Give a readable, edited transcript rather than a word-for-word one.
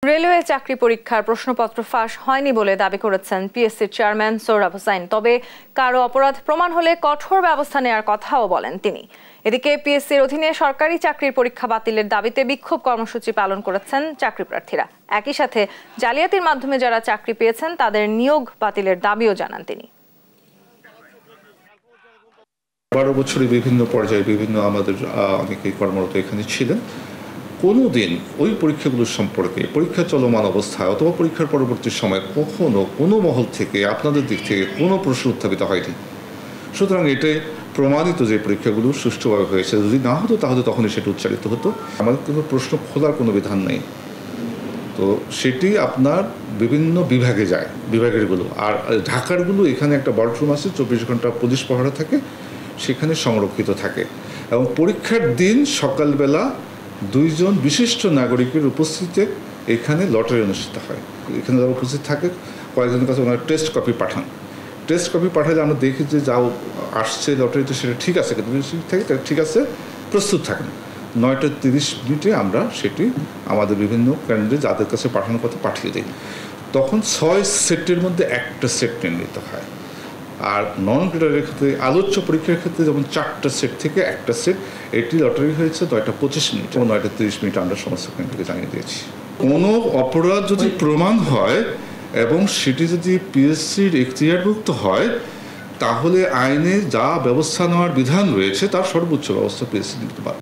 Railway চাকরি পরীক্ষার প্রশ্নপত্র ফাঁস হয়নি বলে দাবি করেছেন পিএসসির চেয়ারম্যান সোহরাব হোসাইন। তবে কারো অপরাধ প্রমাণ হলে কঠোর ব্যবস্থা নেওয়ার কথাও বলেন তিনি। এদিকে পিএসসির অধীনে সরকারি চাকরির পরীক্ষা বাতিলের দাবিতে বিক্ষোভ কর্মসূচি পালন করেছেন চাকরি প্রার্থীরা। একই সাথে জালিয়াতির মাধ্যমে যারা চাকরি পেয়েছেন তাদের নিয়োগ বাতিলের দাবিও জানান তিনি। 12 বছরে বিভিন্ন পর্যায়ে বিভিন্ন আমাদের অনেকেই কর্মরত এখানে ছিলেন। কোনো দিন ওই পরীক্ষাগুলো সম্পর্কে পরীক্ষা চলমান অবস্থায় অথবা পরীক্ষার পরবর্তী সময় কখনো কোনো মহল থেকে আপনাদের দিক থেকে কোনো প্রশ্ন উত্থাপিত হয়নি। সুতরাং এটাই প্রমাণিত যে পরীক্ষাগুলো সুষ্ঠুভাবে হয়েছে। যদি না হতো তাহলে তখনই সেটা উচ্চারিত হতো। আমাদের কোনো প্রশ্ন খোলার কোনো বিধান নেই। তো সেটি আপনার বিভিন্ন বিভাগে যায়, বিভাগেরগুলো। আর ঢাকারগুলো এখানে একটা বর্ডরুম আছে, 24 ঘন্টা পুলিশ পাহারা থাকে, সেখানে সংরক্ষিত থাকে। এবং পরীক্ষার দিন সকালবেলা 2 জন বিশিষ্ট নাগরিকের উপস্থিতিতে এখানে লটারি অনুষ্ঠিত হয়। এখানে যারা উপস্থিত থাকে কয়েকজনের কাছে ওনারা টেস্ট কপি পাঠান। টেস্ট কপি পাঠালে আমরা দেখি যে যা আসছে লটারিতে সেটা ঠিক আছে, কিন্তু থাকে ঠিক আছে, প্রস্তুত থাকেন। 9টা 30 মিনিটে আমরা সেটি আমাদের বিভিন্ন ক্যান্ডিডেট যাদের কাছে পাঠানোর কথা পাঠিয়ে দিই। তখন 6 সেটের মধ্যে একটা সেট নির্ণীত হয়। আর নন গ্রেডারের ক্ষেত্রে আলোচ্য পরীক্ষার ক্ষেত্রে যেমন 4টা সেট থেকে একটা সেট, এটি লটারি হয়েছে 9টা 25 মিনিট এবং 9টা 30 মিনিট আমরা সমস্ত কেন্দ্রকে জানিয়ে দিয়েছি। কোনো অপরাধ যদি প্রমাণ হয় এবং সেটি যদি পিএসসির এখতিয়ারভুক্ত হয়, তাহলে আইনে যা ব্যবস্থা নেওয়ার বিধান রয়েছে তার সর্বোচ্চ ব্যবস্থা পিএসসি নিতে পারে।